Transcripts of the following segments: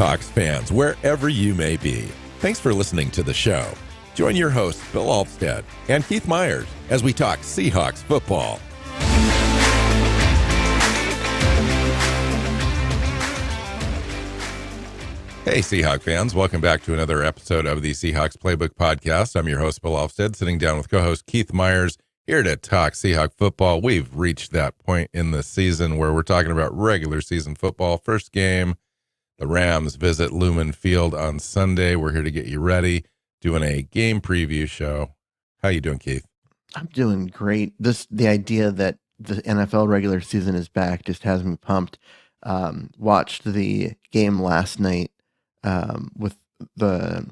Seahawks fans, wherever you may be, thanks for listening to the show. Join your hosts, Bill Alvstad and Keith Myers, as we talk Seahawks football. Hey, Seahawks fans. Welcome back to another episode of the Seahawks Playbook podcast. I'm your host, Bill Alvstad, sitting down with co-host Keith Myers, here to talk Seahawks football. We've reached that point in the season where we're talking about regular season football. First game, the Rams visit Lumen Field on Sunday. We're here to get you ready, doing a game preview show. How you doing, Keith? I'm doing great. The idea that the NFL regular season is back just has me pumped. Watched the game last night with the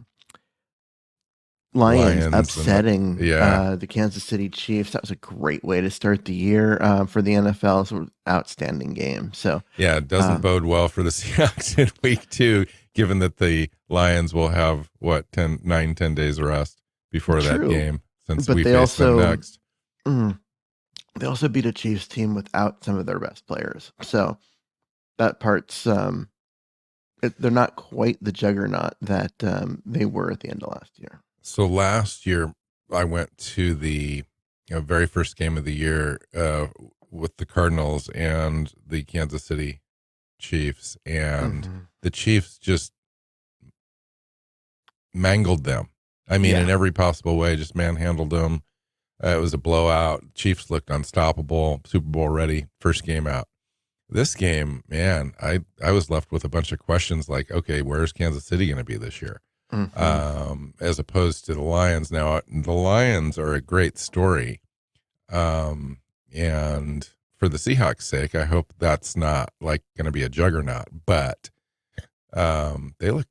Lions upsetting the Kansas City Chiefs. That was a great way to start the year for the NFL. So outstanding game. So yeah, it doesn't bode well for the Seahawks in week 2, given that the Lions will have 9-10 days of rest before that game, since we face them next. They also beat a Chiefs team without some of their best players. So that part's they're not quite the juggernaut that they were at the end of last year. So last year, I went to the very first game of the year with the Cardinals and the Kansas City Chiefs, and the Chiefs just mangled them. I mean, in every possible way, just manhandled them. It was a blowout. Chiefs looked unstoppable, Super Bowl ready, first game out. This game, man, I was left with a bunch of questions like, okay, where's Kansas City going to be this year? As opposed to the Lions. Now, the Lions are a great story. And for the Seahawks' sake, I hope that's not like going to be a juggernaut, but they look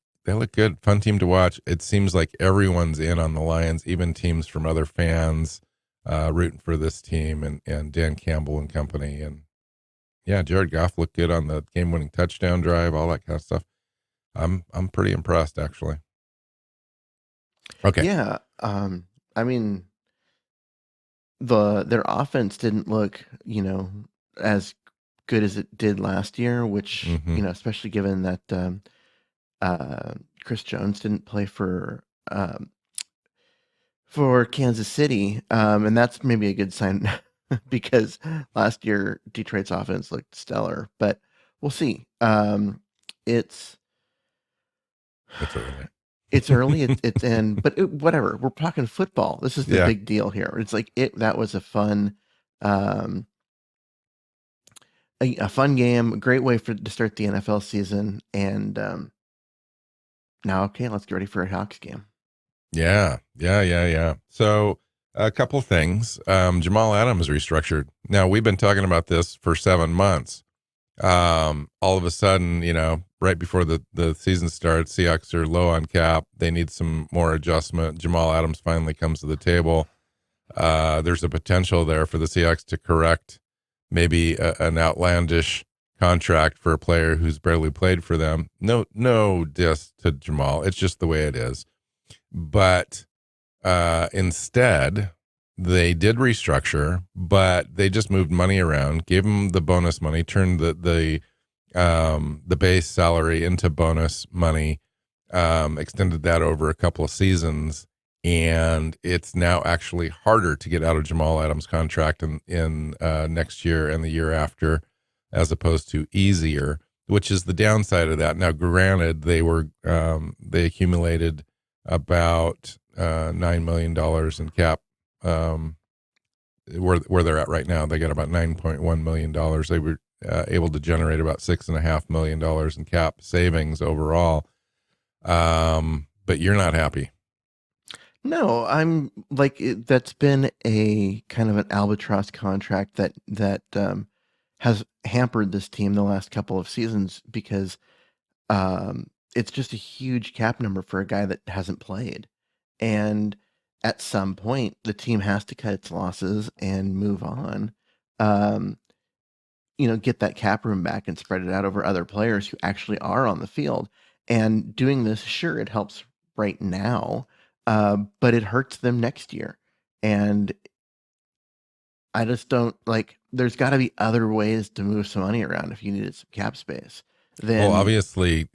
good. Fun team to watch. It seems like everyone's in on the Lions, even teams from other fans rooting for this team and Dan Campbell and company. And yeah, Jared Goff looked good on the game-winning touchdown drive, all that kind of stuff. I'm pretty impressed, actually. Okay. Yeah. I mean, their offense didn't look, as good as it did last year, which, especially given that Chris Jones didn't play for Kansas City. And that's maybe a good sign because last year Detroit's offense looked stellar, but we'll see. It's early. It's early. Whatever. We're talking football. This is the big deal here. It's like that was a fun, a fun game. A great way to start the NFL season. And now, okay, let's get ready for a Hawks game. Yeah. So a couple things. Jamal Adams restructured. Now, we've been talking about this for 7 months. All of a sudden, right before the season starts, Seahawks are low on cap. They need some more adjustment. Jamal Adams finally comes to the table. There's a potential there for the Seahawks to correct maybe an outlandish contract for a player who's barely played for them. No diss to Jamal. It's just the way it is. But instead, they did restructure, but they just moved money around, gave him the bonus money, turned the base salary into bonus money, extended that over a couple of seasons, and it's now actually harder to get out of Jamal Adams' contract in next year and the year after, as opposed to easier, which is the downside of that. Now, granted, they accumulated about $9 million in cap. Where they're at right now, they got about $9.1 million. They were able to generate about $6.5 million in cap savings overall. But you're not happy. No, I'm like, that's been a kind of an albatross contract that has hampered this team the last couple of seasons because it's just a huge cap number for a guy that hasn't played. And at some point, the team has to cut its losses and move on. Get that cap room back and spread it out over other players who actually are on the field. And doing this, sure, it helps right now, but it hurts them next year. And I just don't there's got to be other ways to move some money around if you needed some cap space. Well, then obviously,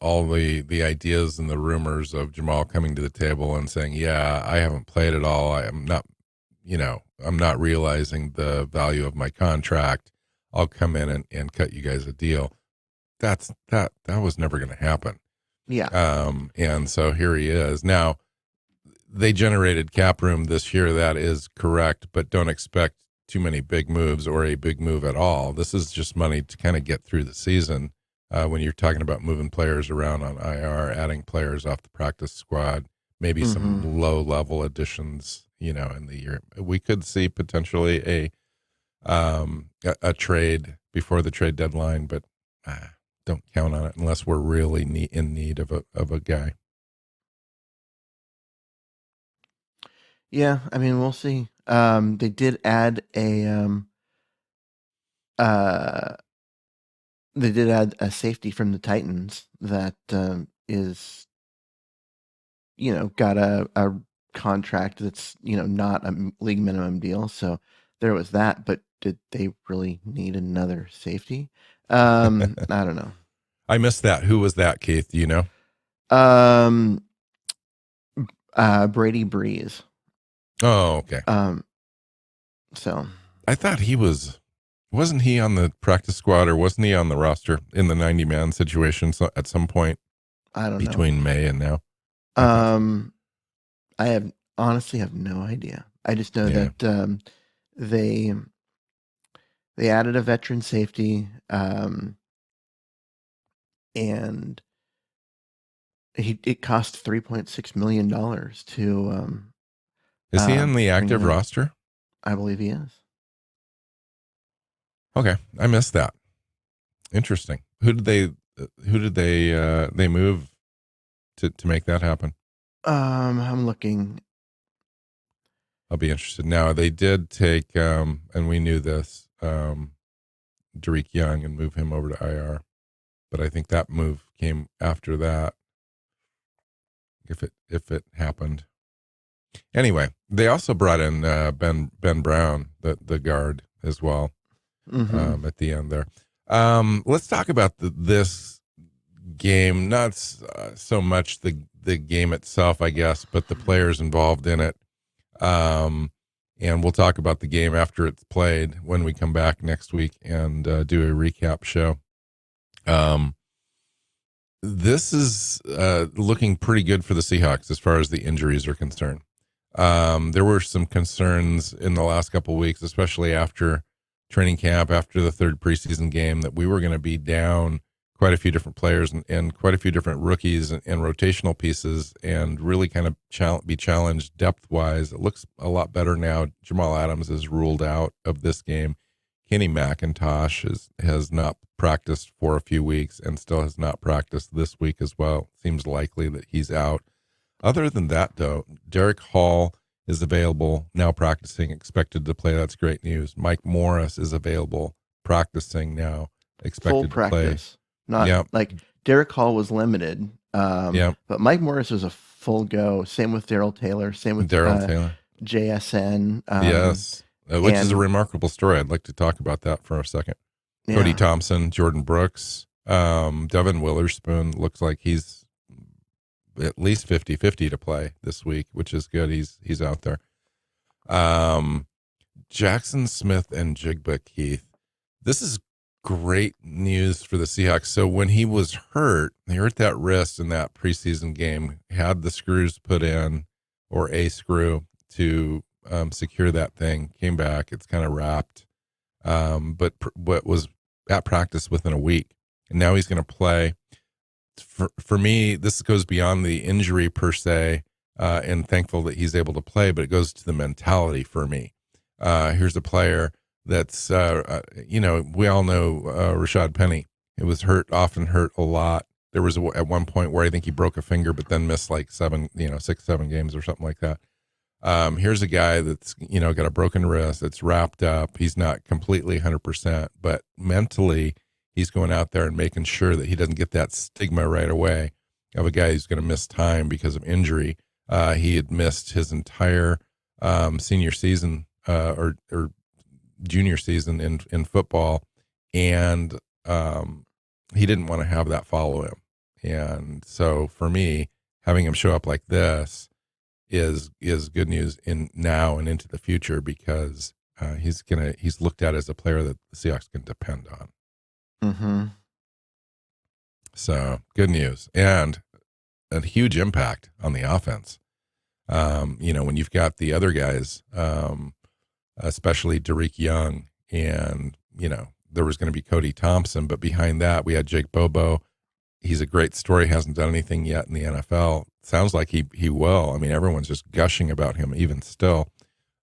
all the ideas and the rumors of Jamal coming to the table and saying, "Yeah, I haven't played at all. I'm not realizing the value of my contract. I'll come in and cut you guys a deal." That was never going to happen. yeah, And so here he is. Now, they generated cap room this year. That is correct, but don't expect too many big moves or a big move at all. This is just money to kind of get through the season. When you're talking about moving players around on IR, adding players off the practice squad, maybe some hmm low level additions, in the year, we could see potentially a trade before the trade deadline, but don't count on it unless we're really in need of a guy. yeah. I mean, we'll see. They did add uh, a safety from the Titans that is got a contract that's not a league minimum deal. So there was that. But did they really need another safety? I don't know. I missed that. Who was that, Keith? Do you know? Um, Brady Breeze. Oh, okay. So I thought wasn't he on the practice squad or wasn't he on the roster in the 90-man situation at some point I don't know. between May and now? I thought, Um, I have honestly have no idea. I just know yeah. that they they added a veteran safety, and it cost $3.6 million Is he on the bring him active in. roster? I believe he is. Okay. I missed that. Interesting. Who did they move to make that happen? I'm looking. I'll be interested. Now they did take and we knew this, Derek Young and move him over to IR. But I think that move came after that, if it happened. Anyway, they also brought in Ben Brown, the guard, as well, hmm at the end there. Let's talk about this game, not so much the game itself, I guess, but the players involved in it. And we'll talk about the game after it's played when we come back next week and do a recap show. This is looking pretty good for the Seahawks as far as the injuries are concerned. There were some concerns in the last couple of weeks, especially after training camp, after the third preseason game, that we were going to be down quite a few different players and quite a few different rookies and rotational pieces, and really kind of be challenged depth-wise. It looks a lot better now. Jamal Adams is ruled out of this game. Kenny McIntosh has not practiced for a few weeks and still has not practiced this week as well. Seems likely that he's out. Other than that, though, Derek Hall is available now, practicing, expected to play. That's great news. Mike Morris is available, practicing now, Full expected to play. practice, not Yeah, like Derek Hall was limited. yeah. But Mike Morris was a full go. Same with Daryl Taylor. Same with Daryl Taylor. JSN. Yes, which is a And remarkable story. I'd like to talk about that for a second. Cody yeah, Thompson, Jordan Brooks, Devin Witherspoon looks like he's at least 50-50 to play this week, which is good. He's out there. Jackson Smith and Jigba, Keith. This is great news for the Seahawks. So when he was hurt, he hurt that wrist in that preseason game, had the screws put in, or a screw to secure that thing, came back. It's kind of wrapped, but was at practice within a week. And now he's going to play. For me, this goes beyond the injury per se, and thankful that he's able to play, but it goes to the mentality for me. Here's a player that's, we all know Rashad Penny. It was often hurt a lot. There was at one point where I think he broke a finger, but then missed like 6, 7 games or something like that. Here's a guy that's, got a broken wrist. It's wrapped up. He's not completely 100%, but mentally he's going out there and making sure that he doesn't get that stigma right away of a guy who's going to miss time because of injury. He had missed his entire senior season or junior season in football, and he didn't want to have that follow him. And so for me, having him show up like this is good news in now and into the future, because he's looked at as a player that the Seahawks can depend on. Mm-hmm. So good news, and a huge impact on the offense. When you've got the other guys, especially Derek Young, and there was going to be Cody Thompson, but behind that we had Jake Bobo. He's a great story. Hasn't done anything yet in the NFL. Sounds like he will. I mean, everyone's just gushing about him even still.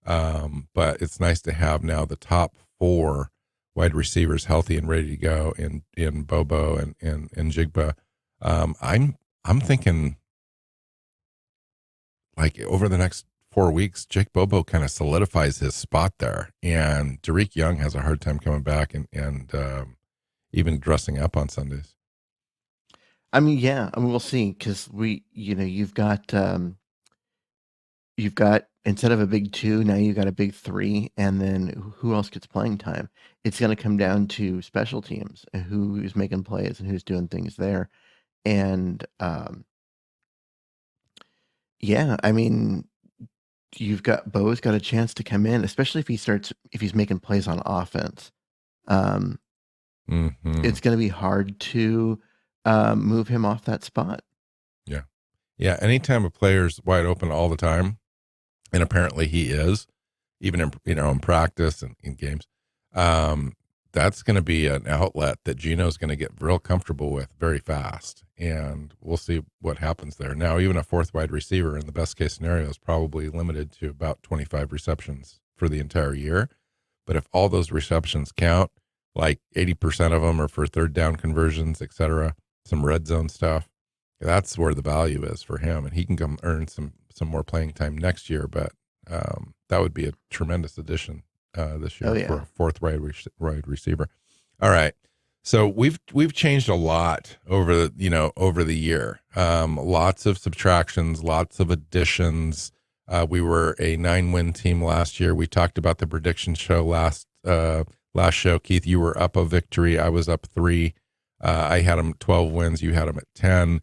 But it's nice to have now the top 4 wide receivers healthy and ready to go in Bobo and Jigba. I'm thinking, like, over the next 4 weeks, Jake Bobo kind of solidifies his spot there, and Derek Young has a hard time coming back and even dressing up on Sundays. I mean, yeah, I mean, we'll see, because you've got instead of a big 2, now you've got a big 3, and then who else gets playing time? It's going to come down to special teams, and who's making plays and who's doing things there. And yeah, I mean, Bo's got a chance to come in, especially if he's making plays on offense. It's going to be hard to move him off that spot. Yeah. Anytime a player's wide open all the time, and apparently he is, even in practice and in games, that's going to be an outlet that Gino's going to get real comfortable with very fast, and we'll see what happens there. Now, even a 4th wide receiver in the best case scenario is probably limited to about 25 receptions for the entire year. But if all those receptions count, like 80% of them are for 3rd down conversions, etc., some red zone stuff, that's where the value is for him, and he can come earn some more playing time next year. But that would be a tremendous addition this year for a 4th wide receiver. All right, so we've changed a lot over the year. Lots of subtractions, lots of additions. We were a 9-win team last year. We talked about the prediction show last show. Keith, you were up a victory. I was up 3. I had them 12 wins. You had them at 10.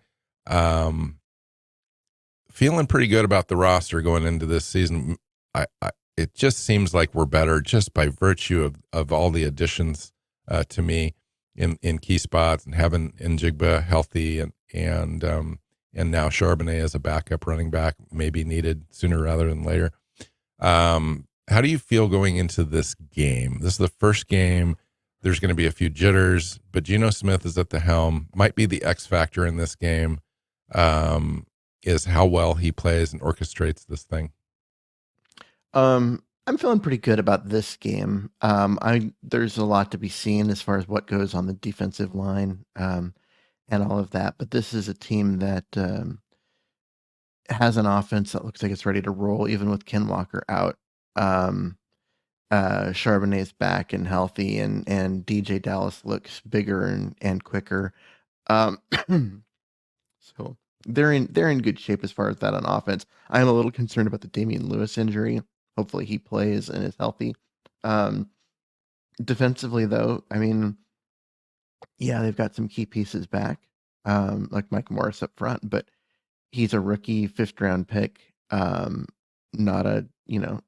Feeling pretty good about the roster going into this season. It just seems like we're better just by virtue of all the additions to me in key spots, and having Njigba healthy, and now Charbonnet as a backup running back, maybe needed sooner rather than later. How do you feel going into this game? This is the first game. There's going to be a few jitters, but Geno Smith is at the helm. Might be the X factor in this game, is how well he plays and orchestrates this thing. I'm feeling pretty good about this game. There's a lot to be seen as far as what goes on the defensive line, and all of that. But this is a team that has an offense that looks like it's ready to roll, even with Ken Walker out. Charbonnet's back and healthy, and DJ Dallas looks bigger and quicker. So they're in good shape as far as that on offense. I am a little concerned about the Damian Lewis injury. Hopefully he plays and is healthy. Defensively, though, I mean, yeah, they've got some key pieces back, like Mike Morris up front, but he's a rookie 5th-round pick, not a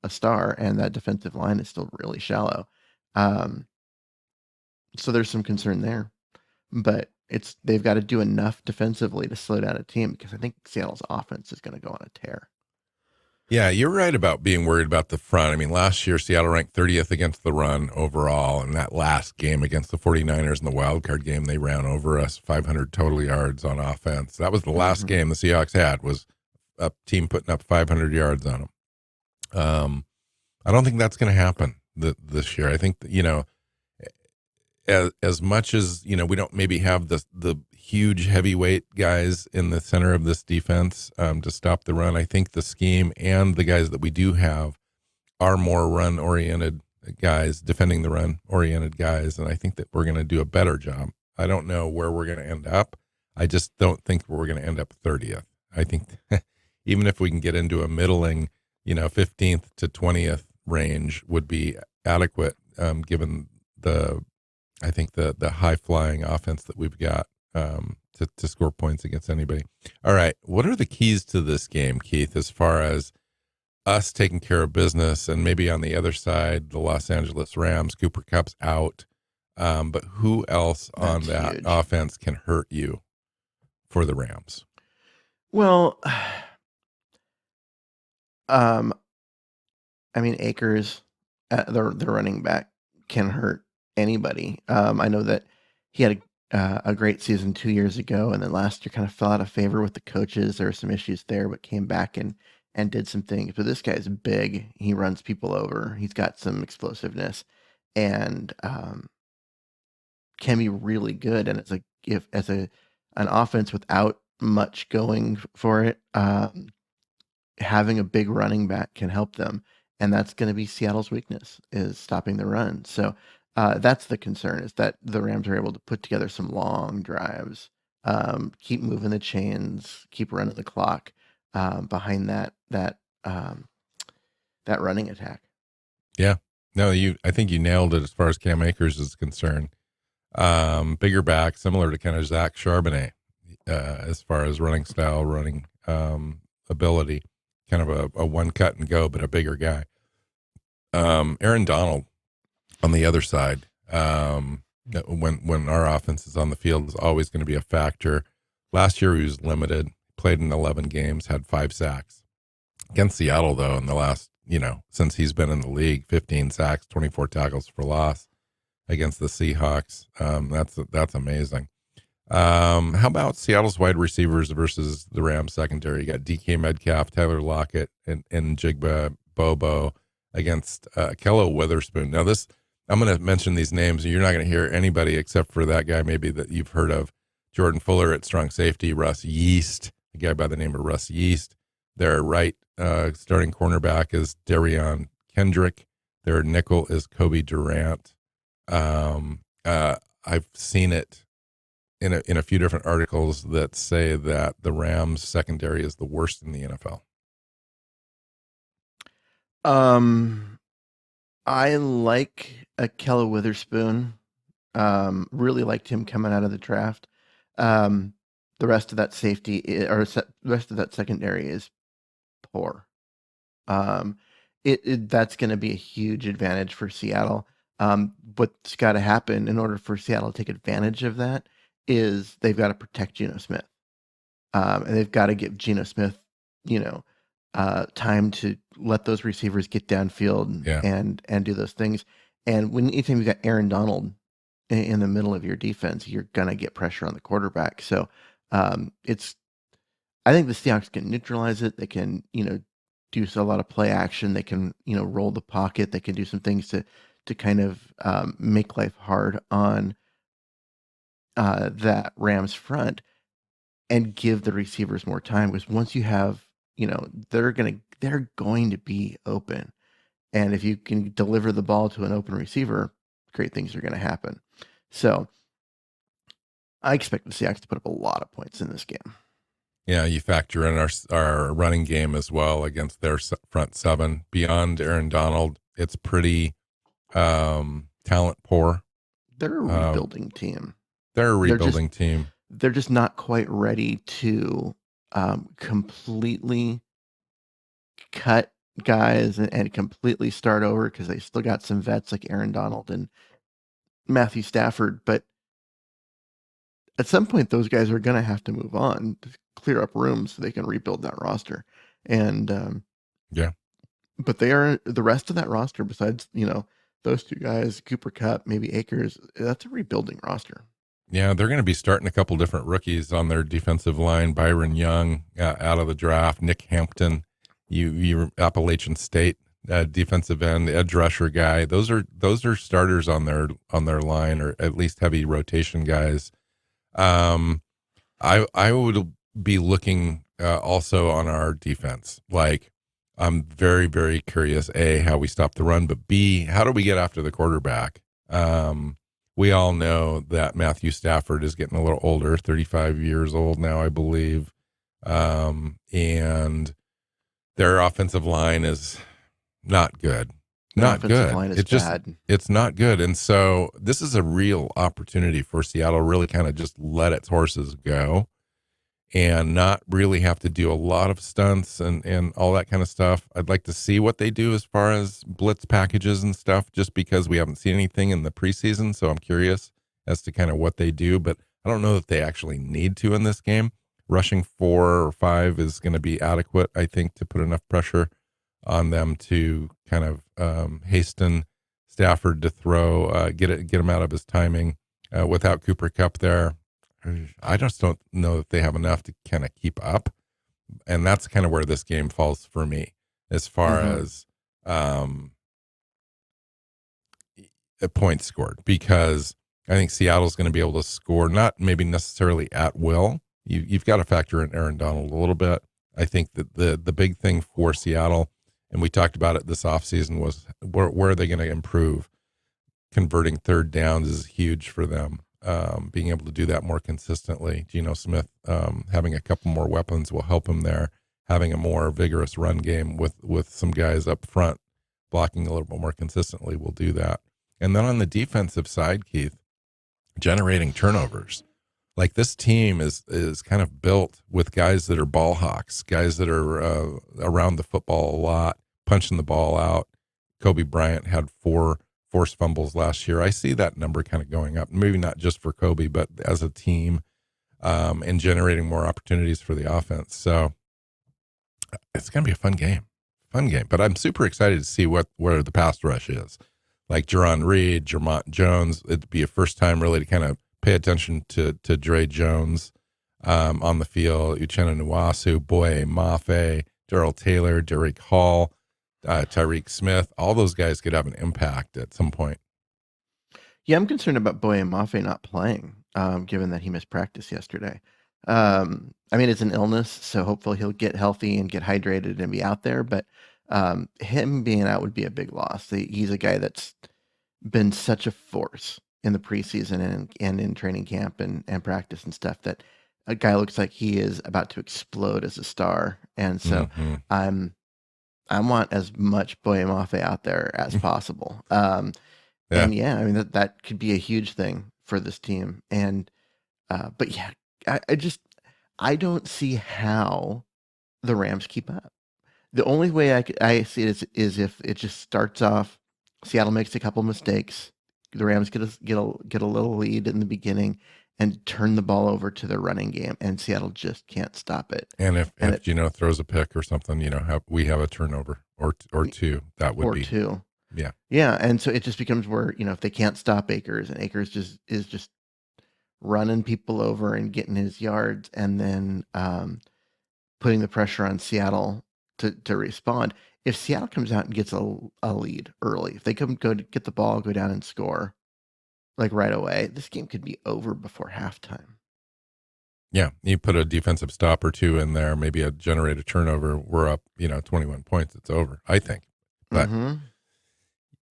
star, and that defensive line is still really shallow. So there's some concern there, but they've got to do enough defensively to slow down a team, because I think Seattle's offense is going to go on a tear. Yeah, you're right about being worried about the front. I mean, last year, Seattle ranked 30th against the run overall. And that last game against the 49ers in the wild card game, they ran over us 500 total yards on offense. That was the last game the Seahawks had, was a team putting up 500 yards on them. I don't think that's going to happen this year. I think that, as much as, we don't maybe have the huge heavyweight guys in the center of this defense to stop the run, I think the scheme and the guys that we do have are more run-oriented guys, defending the run-oriented guys, and I think that we're going to do a better job. I don't know where we're going to end up. I just don't think we're going to end up 30th. I think even if we can get into a middling, 15th to 20th range would be adequate, given the I think the high flying offense that we've got to score points against anybody. All right, what are the keys to this game, Keith? As far as us taking care of business, and maybe on the other side, the Los Angeles Rams, Cooper Cup's out, but who else on That's that huge. offense can hurt you for the Rams? Well, um, I mean, Akers, the running back, can hurt anybody. I know that he had a great season 2 years ago, and then last year kind of fell out of favor with the coaches. There were some issues there, but came back and did some things. But this guy's big. He runs people over. He's got some explosiveness, and can be really good. And it's like if as an offense without much going for it, having a big running back can help them, and that's going to be Seattle's weakness is stopping the run. So that's the concern is that the Rams are able to put together some long drives, keep moving the chains, keep running the clock behind um, that running attack. Yeah, no, I think you nailed it as far as Cam Akers is concerned. Bigger back, similar to kind of Zach Charbonnet, as far as running style, running ability, kind of a one cut and go, but a bigger guy. Aaron Donald on the other side, when our offense is on the field, is always going to be a factor. Last year he was limited, played in 11 games, had 5 sacks. Against Seattle, though, in the last, since he's been in the league, 15 sacks, 24 tackles for loss against the Seahawks. That's amazing. How about Seattle's wide receivers versus the Rams secondary? You got DK Metcalf, Tyler Lockett, and Jigba Bobo against Kello Witherspoon. Now, I'm going to mention these names, and you're not going to hear anybody except for that guy maybe that you've heard of. Jordan Fuller at strong safety, Russ Yeast, a guy by the name of Russ Yeast. Their right starting cornerback is Darion Kendrick. Their nickel is Kobe Durant. I've seen it in a few different articles that say that the Rams secondary is the worst in the NFL. I like Kello Witherspoon. Really liked him coming out of the draft. The rest of that the rest of that secondary is poor. That's going to be a huge advantage for Seattle. What's got to happen in order for Seattle to take advantage of that is they've got to protect Geno Smith. And they've got to give Geno Smith, time to let those receivers get downfield and do those things. And anytime you got Aaron Donald in the middle of your defense, you're gonna get pressure on the quarterback. So I think the Seahawks can neutralize it. They can, do a lot of play action. They can, roll the pocket. They can do some things to kind of make life hard on that Rams front and give the receivers more time. Because once you have, they're going to be open. And if you can deliver the ball to an open receiver, great things are going to happen. So I expect the Seahawks to put up a lot of points in this game. Yeah, you factor in our running game as well against their front seven. Beyond Aaron Donald, it's pretty talent poor. They're a rebuilding team. They're a rebuilding team. They're just not quite ready to completely cut guys and completely start over because they still got some vets like Aaron Donald and Matthew Stafford. But at some point, those guys are going to have to move on to clear up room so they can rebuild that roster. And but they are the rest of that roster besides, those two guys, Cooper Kupp, maybe Akers, that's a rebuilding roster. Yeah, they're going to be starting a couple different rookies on their defensive line. Byron Young out of the draft, Nick Hampton, you Appalachian State defensive end, edge rusher guy. Those are starters on their line, or at least heavy rotation guys. I would be looking also on our defense. Like, I'm very, very curious, A, how we stop the run, but B, how do we get after the quarterback? We all know that Matthew Stafford is getting a little older, 35 years old now, I believe. And their offensive line is not good. Their Not offensive good. line is bad. It's not good. And so this is a real opportunity for Seattle to really kind of just let its horses go and not really have to do a lot of stunts and all that kind of stuff. I'd like to see what they do as far as blitz packages and stuff, just because we haven't seen anything in the preseason. So I'm curious as to kind of what they do, but I don't know that they actually need to in this game. Rushing 4 or 5 is going to be adequate, I think, to put enough pressure on them to kind of hasten Stafford to throw, get him out of his timing without Cooper Kupp there. I just don't know that they have enough to kind of keep up. And that's kind of where this game falls for me as far as a point scored, because I think Seattle's going to be able to score, not maybe necessarily at will. You've got to factor in Aaron Donald a little bit. I think that the big thing for Seattle, and we talked about it this offseason, was where are they going to improve? Converting third downs is huge for them. Being able to do that more consistently. Geno Smith having a couple more weapons will help him there. Having a more vigorous run game with some guys up front blocking a little bit more consistently will do that. And then on the defensive side, Keith, generating turnovers. Like, this team is kind of built with guys that are ball hawks, guys that are around the football a lot, punching the ball out. Kobe Bryant had 4 forced fumbles last year. I see that number kind of going up, maybe not just for Kobe, but as a team, and generating more opportunities for the offense. So it's going to be a fun game, but I'm super excited to see where the pass rush is. Like Jerron Reed, Jermont Jones, it'd be a first time really to kind of pay attention to Dre Jones on the field, Uchenna Nwasu, Boye Mafe, Darrell Taylor, Derek Hall, Tyreek Smith. All those guys could have an impact at some point. Yeah, I'm concerned about Boye Mafe not playing, given that he missed practice yesterday. I mean, it's an illness, so hopefully he'll get healthy and get hydrated and be out there. But him being out would be a big loss. He's a guy that's been such a force in the preseason and in training camp and practice and stuff, that a guy looks like he is about to explode as a star. And so I want as much Boye Mafe out there as possible. And yeah, I mean, that could be a huge thing for this team. And but yeah, I don't see how the Rams keep up. The only way I see it is if it just starts off, Seattle makes a couple mistakes, the Rams get a little lead in the beginning and turn the ball over to their running game, and Seattle just can't stop it. And if Geno throws a pick or something, we have a turnover or two, that would be two. Yeah. Yeah, and so it just becomes where, if they can't stop Akers, and Akers is just running people over and getting his yards, and then putting the pressure on Seattle to respond. If Seattle comes out and gets a lead early, if they go to get the ball, go down and score like right away, this game could be over before halftime. Yeah, you put a defensive stop or two in there, maybe generate a turnover. We're up, 21 points. It's over, I think. But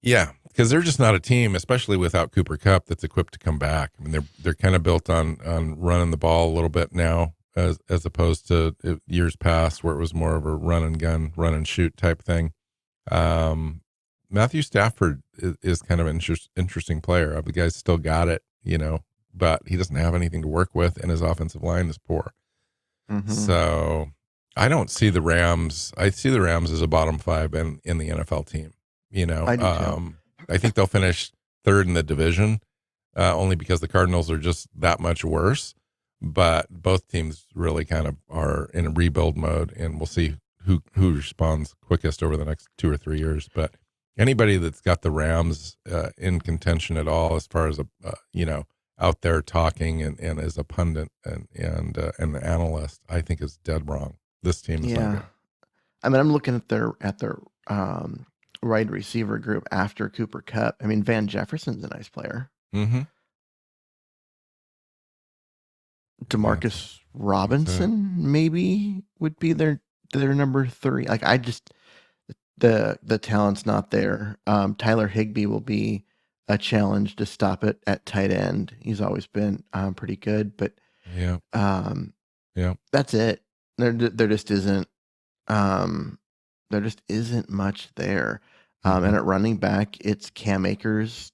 yeah, because they're just not a team, especially without Cooper Kupp, that's equipped to come back. I mean, they're kind of built on running the ball a little bit now, as opposed to years past where it was more of a run and gun, run and shoot type thing. Matthew Stafford is kind of an interesting player. The guy's still got it, but he doesn't have anything to work with, and his offensive line is poor. So I don't see the Rams. I see the Rams as a bottom 5 in the NFL team. I do too. I think they'll finish 3rd in the division, only because the Cardinals are just that much worse. But both teams really kind of are in a rebuild mode, and we'll see who responds quickest over the next 2 or 3 years. But anybody that's got the Rams in contention at all, as far as out there talking and as a pundit and an analyst, I think is dead wrong. This team is not good. I mean, I'm looking at their wide receiver group after Cooper Kupp. I mean, Van Jefferson's a nice player. Demarcus Robinson maybe would be their number 3. Like, I just, the talent's not there. Tyler Higbee will be a challenge to stop it at tight end. He's always been pretty good, but that's it. There just isn't much there. Mm-hmm. And at running back, it's Cam Akers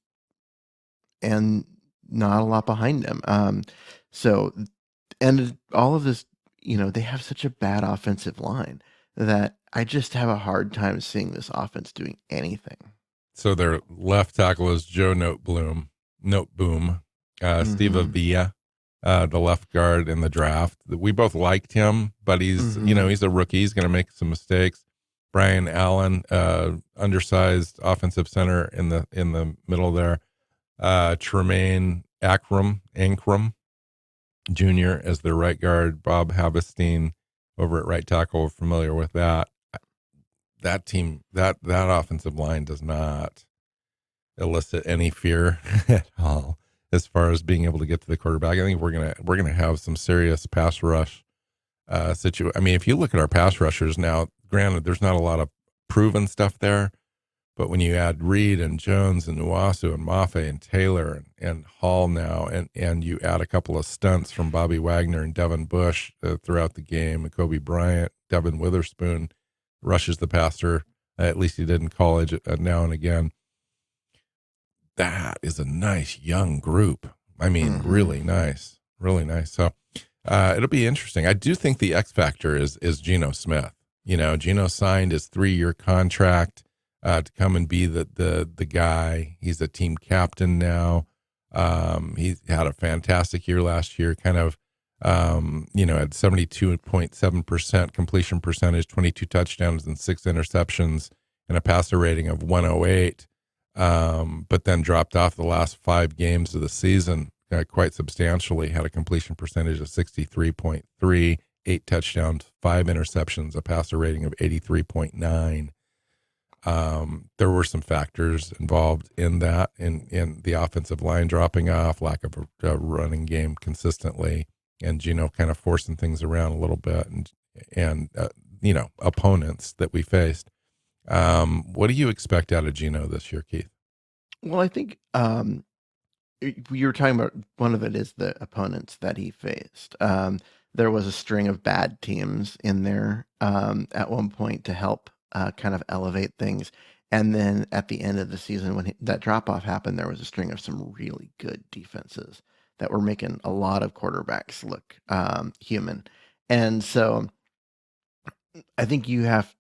and not a lot behind him. So, and all of this, they have such a bad offensive line that I just have a hard time seeing this offense doing anything. So their left tackle is Joe Noteboom, Steve Mm-hmm. Avila, the left guard in the draft. We both liked him, but Mm-hmm. he's a rookie. He's going to make some mistakes. Brian Allen, undersized offensive center in the middle there. Tremaine Ankrum Jr. as their right guard. Bob Habestein over at right tackle. We're familiar with that. That team, that offensive line does not elicit any fear at all as far as being able to get to the quarterback. I think we're gonna have some serious pass rush I mean, if you look at our pass rushers now, granted, there's not a lot of proven stuff there, but when you add Reed and Jones and Nuwasu and Mafe and Taylor and Hall now, and you add a couple of stunts from Bobby Wagner and Devin Bush throughout the game, and Kobe Bryant, Devin Witherspoon rushes the passer, at least he did in college now and again. That is a nice young group. I mean, Mm-hmm. really nice. So it'll be interesting. I do think the X factor is Geno Smith. Geno signed his 3-year contract to come and be the guy. He's a team captain now. He had a fantastic year last year. Kind of, had 72.7% completion percentage, 22 touchdowns and 6 interceptions, and a passer rating of 108. But then dropped off the last 5 games of the season quite substantially, had a completion percentage of 63.3, 8 touchdowns, 5 interceptions, a passer rating of 83.9. There were some factors involved in that, in the offensive line dropping off, lack of a running game consistently, and Geno kind of forcing things around a little bit, and opponents that we faced. What do you expect out of Geno this year, Keith? Well, I think you were talking about one of it is the opponents that he faced. There was a string of bad teams in there at one point to help kind of elevate things. And then at the end of the season, when that drop off happened, there was a string of some really good defenses that were making a lot of quarterbacks look human. And so I think you have,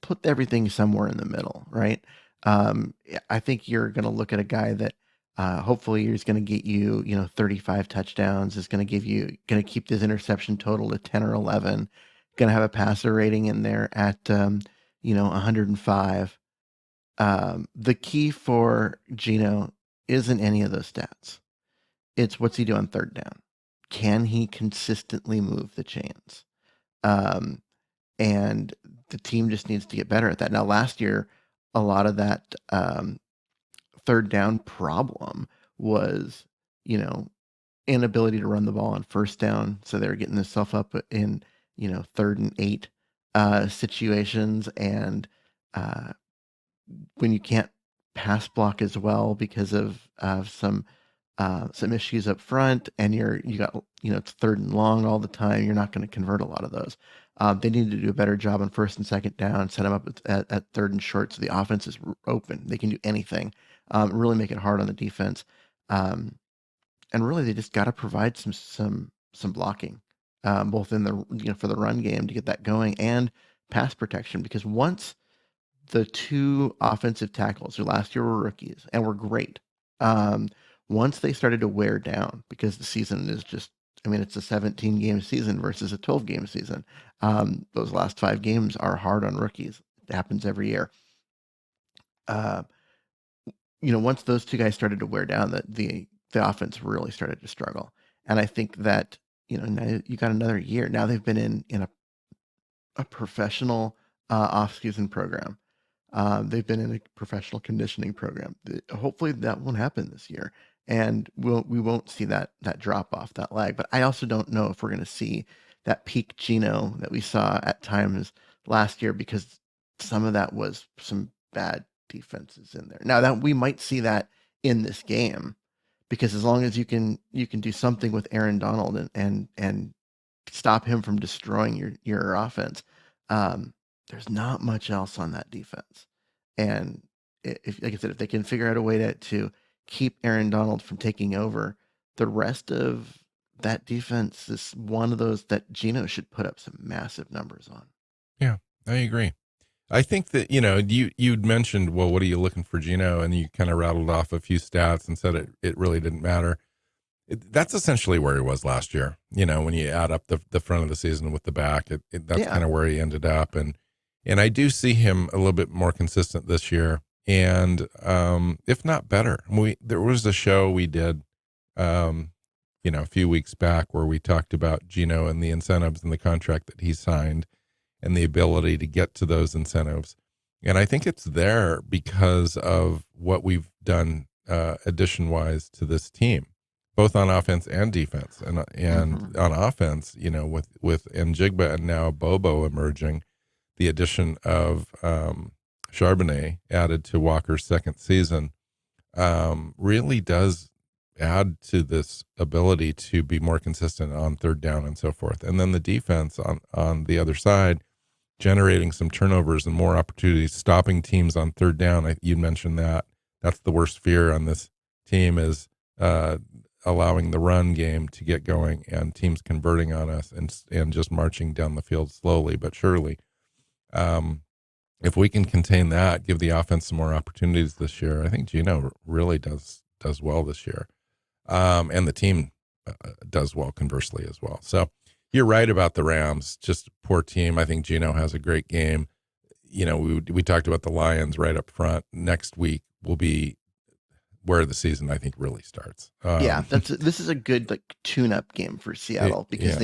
put everything somewhere in the middle, right? I think you're going to look at a guy that hopefully is going to get you, 35 touchdowns, is going to keep this interception total to 10 or 11, going to have a passer rating in there at, 105. The key for Geno isn't any of those stats. It's what's he do on third down? Can he consistently move the chains? Um, and the team just needs to get better at that. Now, last year, a lot of that third down problem was, you know, inability to run the ball on first down. So they were getting themselves up in, 3rd and 8 situations. And when you can't pass block as well because of some issues up front, and you got it's 3rd and long all the time, you're not going to convert a lot of those. They need to do a better job on 1st and 2nd down, set them up at 3rd and short, so the offense is open. They can do anything. Really make it hard on the defense, and really they just got to provide some blocking, both in the for the run game to get that going and pass protection, because once the 2 offensive tackles who last year were rookies and were great, um, once they started to wear down, because the season is just, I mean, it's a 17-game season versus a 12-game season. Those last 5 games are hard on rookies. It happens every year. Uh, Once those 2 guys started to wear down, the offense really started to struggle. And I think that, now you got another year. Now they've been in a professional off-season program. They've been in a professional conditioning program. Hopefully that won't happen this year, and we won't see that drop off, that lag. But I also don't know if we're going to see that peak Geno that we saw at times last year, because some of that was some bad defenses in there. Now that we might see that in this game, because as long as you can do something with Aaron Donald and stop him from destroying your offense, there's not much else on that defense. And if, like I said, if they can figure out a way to keep Aaron Donald from taking over, the rest of that defense is one of those that Geno should put up some massive numbers on. Yeah, I agree. I think that, you'd mentioned, well, what are you looking for Gino? And you kind of rattled off a few stats and said it really didn't matter. That's essentially where he was last year. When you add up the front of the season with the back, that's Yeah. kind of where he ended up. And I do see him a little bit more consistent this year, and if not better. There was a show we did, a few weeks back where we talked about Gino and the incentives and the contract that he signed and the ability to get to those incentives. And I think it's there because of what we've done addition wise to this team, both on offense and defense. And on offense, with Njigba and now Bobo emerging, the addition of Charbonnet added to Walker's second season really does add to this ability to be more consistent on third down and so forth. And then the defense on the other side, generating some turnovers and more opportunities, stopping teams on third down. You mentioned that. That's the worst fear on this team is allowing the run game to get going and teams converting on us and just marching down the field slowly but surely. If we can contain that, give the offense some more opportunities this year, I think Gino really does well this year. And the team does well conversely as well. So you're right about the Rams, just a poor team. I think Gino has a great game. We talked about the Lions right up front. Next week will be where the season, I think, really starts. This is a good tune-up game for Seattle because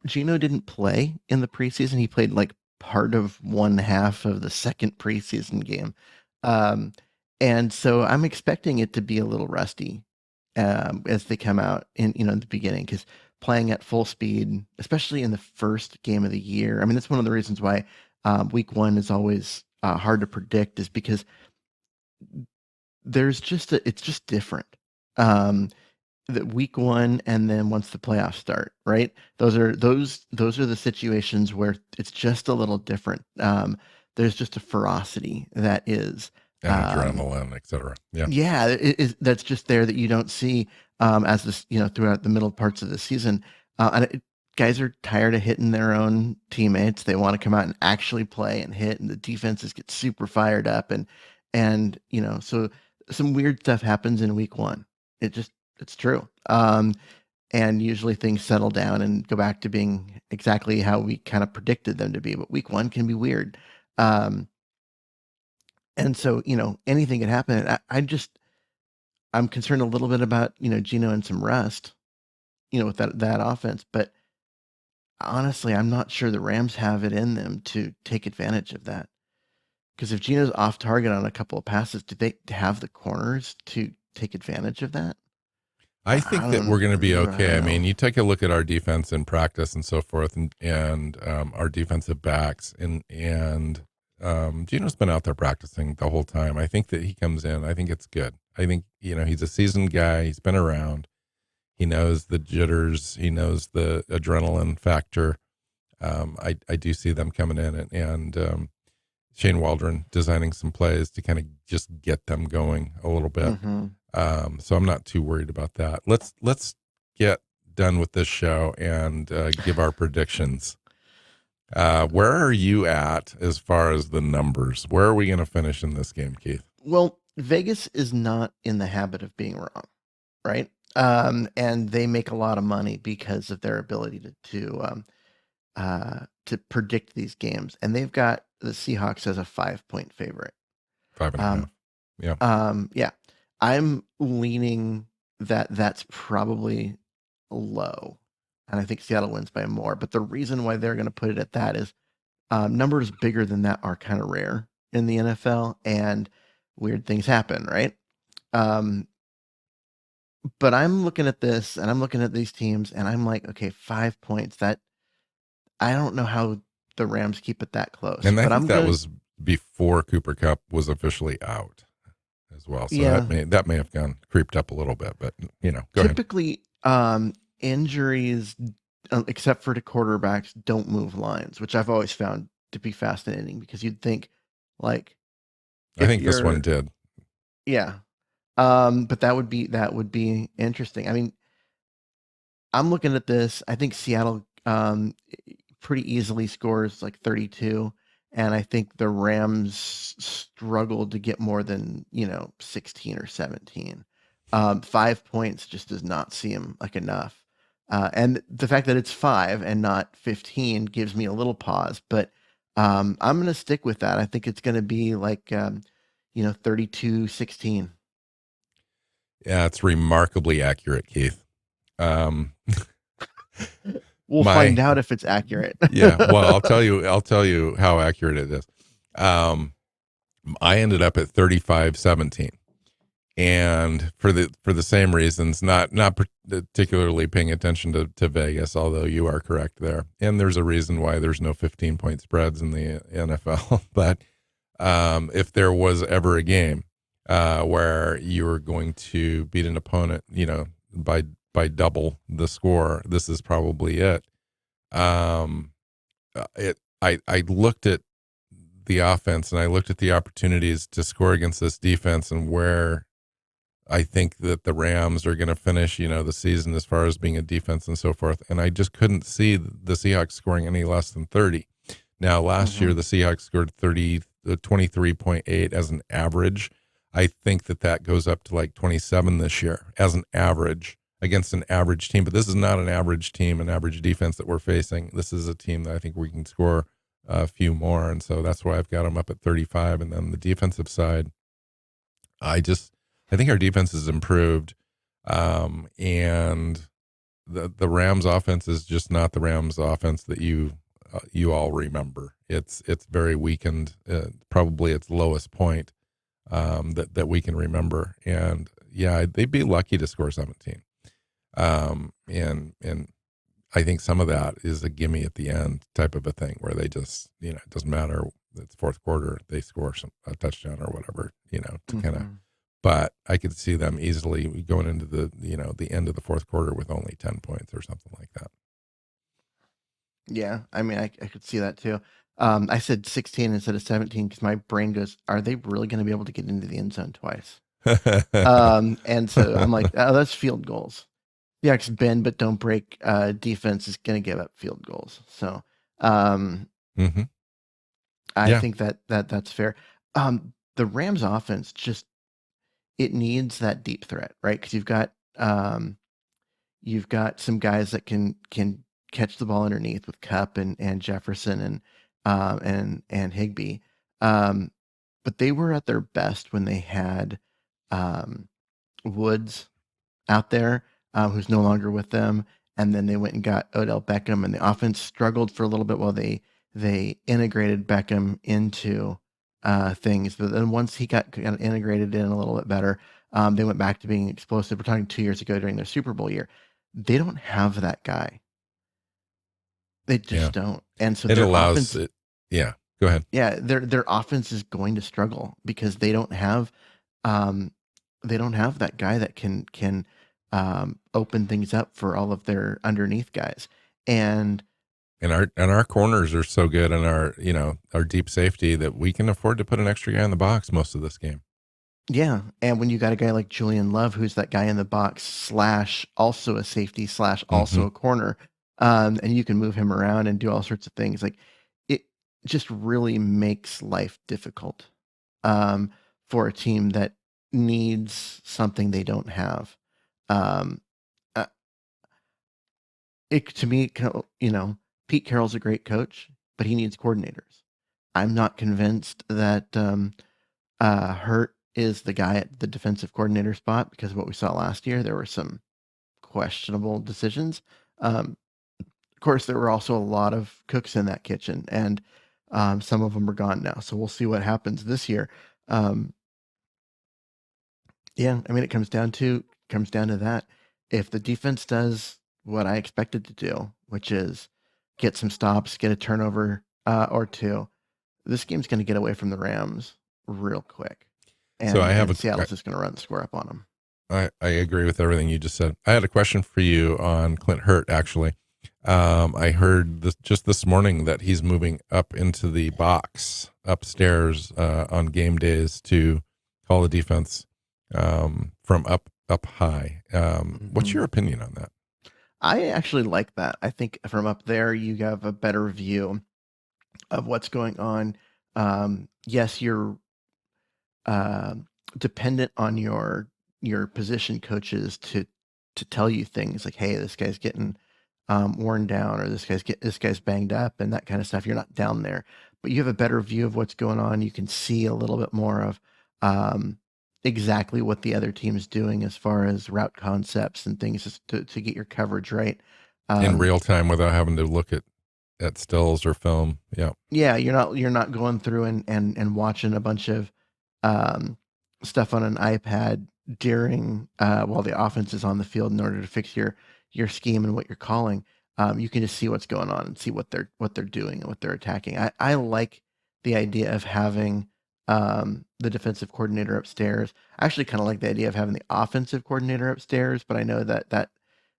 Gino didn't play in the preseason. He played part of one half of the second preseason game. And so I'm expecting it to be a little rusty as they come out in the beginning, because playing at full speed, especially in the first game of the year, I mean, that's one of the reasons why week one is always hard to predict, is because it's just different. The week one, and then once the playoffs start, right? Those are the situations where it's just a little different. There's just a ferocity that is adrenaline, etc. That's just there that you don't see as this throughout the middle parts of the season. Guys are tired of hitting their own teammates. They want to come out and actually play and hit, and the defenses get super fired up, and so some weird stuff happens in week one. It's true. And usually things settle down and go back to being exactly how we kind of predicted them to be. But week one can be weird. And so, anything can happen. I'm concerned a little bit about, Gino and some rust, with that offense. But honestly, I'm not sure the Rams have it in them to take advantage of that. Because if Gino's off target on a couple of passes, do they have the corners to take advantage of that? I think that we're going to be okay. I mean, you take a look at our defense in practice and so forth, and our defensive backs, and Gino's been out there practicing the whole time. I think that he comes in. I think it's good. I think he's a seasoned guy. He's been around. He knows the jitters. He knows the adrenaline factor. I do see them coming in and Shane Waldron designing some plays to kind of just get them going a little bit. Mm-hmm. So I'm not too worried about that. Let's get done with this show and give our predictions. Where are you at as far as the numbers? Where are we going to finish in this game, Keith? Well, Vegas is not in the habit of being wrong, right? And they make a lot of money because of their ability to predict these games. And they've got the Seahawks as a 5-point favorite. 5.5. Yeah. Yeah. I'm leaning that's probably low, and I think Seattle wins by more. But the reason why they're going to put it at that is numbers bigger than that are kind of rare in the NFL, and weird things happen, right? But I'm looking at this, and I'm looking at these teams, and I'm like, okay, 5 points. That I don't know how the Rams keep it that close. And I think that was before Cooper Kupp was officially out as well. So that may have creeped up a little bit, but go typically, ahead. Injuries, except for the quarterbacks, don't move lines, which I've always found to be fascinating, because you'd think I if think this one you're, did. yeah. But that would be interesting. I mean, I'm looking at this. I think Seattle pretty easily scores like 32, and I think the Rams struggled to get more than 16 or 17. 5 points just does not seem like enough. And the fact that it's 5 and not 15 gives me a little pause, but I'm going to stick with that. I think it's going to be like 32-16. Yeah, it's remarkably accurate, Keith. Um, We'll find my out if it's accurate. yeah. Well, I'll tell you how accurate it is. Um, I ended up at 35-17. And for the same reasons, not particularly paying attention to Vegas, although you are correct there. And there's a reason why there's no 15-point spreads in the NFL. But if there was ever a game where you were going to beat an opponent, by double the score, this is probably it. Um, I looked at the offense and I looked at the opportunities to score against this defense and where I think that the Rams are going to finish, the season as far as being a defense and so forth. And I just couldn't see the Seahawks scoring any less than 30. Now, last year, Hmm. the Seahawks scored 23.8 as an average. I think that goes up to like 27 this year as an average against an average team. But this is not an average team, an average defense that we're facing. This is a team that I think we can score a few more. And so that's why I've got them up at 35. And then the defensive side, I just I think our defense has improved, and the Rams offense is just not the Rams offense that you all remember. It's very weakened, probably its lowest point that we can remember. And yeah, they'd be lucky to score 17. And I think some of that is a gimme at the end type of a thing where they just it doesn't matter. It's fourth quarter, they score a touchdown or whatever, to kind of. Hmm. But I could see them easily going into the end of the fourth quarter with only 10 points or something like Yeah, I mean, I could see that too. I said 16 instead of 17 because my brain goes, are they really going to be able to get into the end zone twice? that. And so I'm like, oh, that's field goals. The X bend but don't break defense is going to give up field goals. So um, Hmm. I Yeah. think that's fair. The Rams offense just it needs that deep threat, right? Because you've got some guys that can catch the ball underneath with Cup and Jefferson and Higby. Um, but they were at their best when they had um, Woods out there, who's no longer with them, and then they went and got Odell Beckham, and the offense struggled for a little bit while they integrated Beckham into things. But then once he got kind of integrated in a little bit better, they went back to being explosive. We're talking 2 years ago during their Super Bowl year. They don't have that guy. They Yeah. just don't. And so It their allows offense, it. Yeah. Go ahead. yeah, their offense is going to struggle because um they don't have that guy that can open things up for all of their underneath guys. And And our corners are so good and our deep safety that we can afford to put an extra guy in the box most of this game. yeah, and when you got a guy like Julian Love, who's that guy in the box slash also a safety slash also Hmm. a corner, and you can move him around and do all sorts of things, like it just really makes life difficult um, for a team that needs something they don't have. Um, uh, it to me, Pete Carroll's a great coach, but he needs coordinators. I'm not convinced that Hurt is the guy at the defensive coordinator spot because of what we saw last year. There were some questionable decisions. Of course, there were also a lot of cooks in that kitchen, and some of them are gone now. So we'll see what happens this year. Um, yeah, I mean, it comes down to that. If the defense does what I expected to do, which is get some stops, get a turnover or two, this game's going to get away from the Rams real quick, So I have and Seattle's just going to run the score up on them. I agree with everything you just said. I had a question for you on Clint Hurt, actually. I heard just this morning that he's moving up into the box upstairs on game days to call the defense from up high. What's your opinion on that? I actually like that. I think from up there, you have a better view of what's going on. Yes, you're dependent on your position coaches to tell you things like, hey, this guy's getting worn down, or this guy's banged up, and that kind of stuff. You're not down there, but you have a better view of what's going on. You can see a little bit more of um, exactly what the other team is doing as far as route concepts and things, just to get your coverage right. In real time without having to look at stills or film. Yeah. Yeah, you're not going through and watching a bunch of um, stuff on an iPad during while the offense is on the field in order to fix your scheme and what you're calling. You can just see what's going on and see what they're doing and what they're attacking. I like the idea of having the defensive coordinator upstairs. I actually kind of like the idea of having the offensive coordinator upstairs, but I know that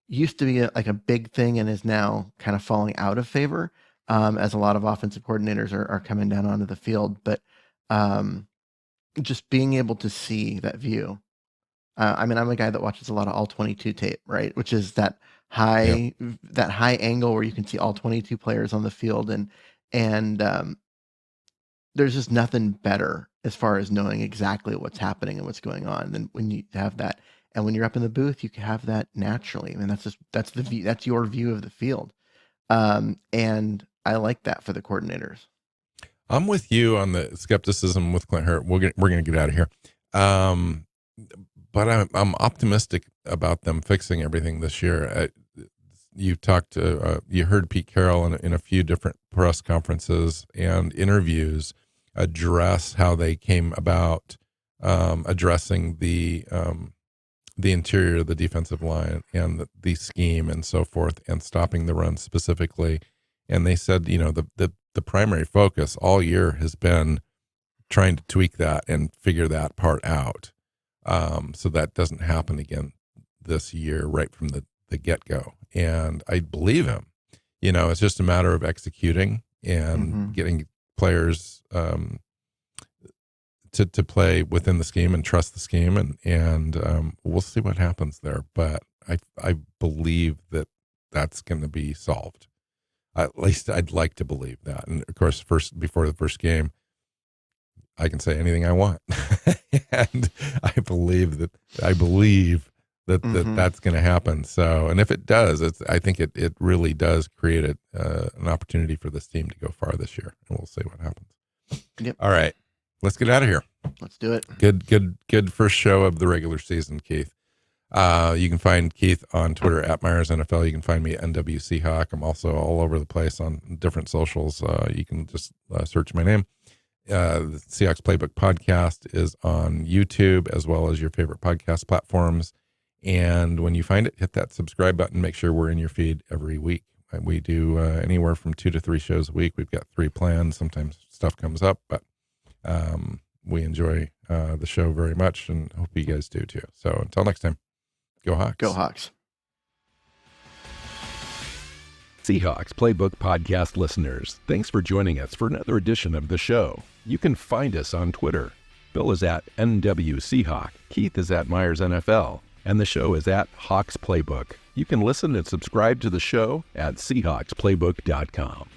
used to be like a big thing and is now kind of falling out of favor, as a lot of offensive coordinators are coming down onto the field. But um, just being able to see that view. I mean, I'm a guy that watches a lot of all 22 tape, right? Which is Yep. that high angle where you can see all 22 players on the field, and there's just nothing better as far as knowing exactly what's happening and what's going on than when you have that. And when you're up in the booth, you can have that naturally. I mean, that's the view, that's your view of the field. And I like that for the coordinators. I'm with you on the skepticism with Clint Hurt. We're gonna get out of here. Um, but I'm optimistic about them fixing everything this year. You heard Pete Carroll in a few different press conferences and interviews address how they came about addressing the interior of the defensive line and the scheme and so forth, and stopping the run specifically. And they said, the primary focus all year has been trying to tweak that and figure that part out, so that doesn't happen again this year right from the get-go. And I believe him. It's just a matter of executing and getting players to play within the scheme and trust the scheme, and we'll see what happens there. But I believe that that's going to be solved. At least I'd like to believe that. And of course, before the first game, I can say anything I want, and I believe that that's going to happen. So, and if it does, I think it really does create an opportunity for this team to go far this year, and we'll see what happens. Yep. All right, let's get out of here. Let's do it. Good first show of the regular season, Keith. You can find Keith on Twitter at Myers NFL. You can find me at NW Seahawk. I'm also all over the place on different socials. You can just search my name. The Seahawks Playbook podcast is on YouTube as well as your favorite podcast platforms. And when you find it, hit that subscribe button. Make sure we're in your feed every week. We do anywhere from 2 to 3 shows a week. We've got 3 planned. Sometimes stuff comes up, but we enjoy the show very much, and hope you guys do too. So until next time, go Hawks. Go Hawks. Seahawks Playbook podcast listeners, thanks for joining us for another edition of the show. You can find us on Twitter. Bill is at NW Seahawk, Keith is at Myers NFL, and the show is at Hawks Playbook. You can listen and subscribe to the show at SeahawksPlaybook.com.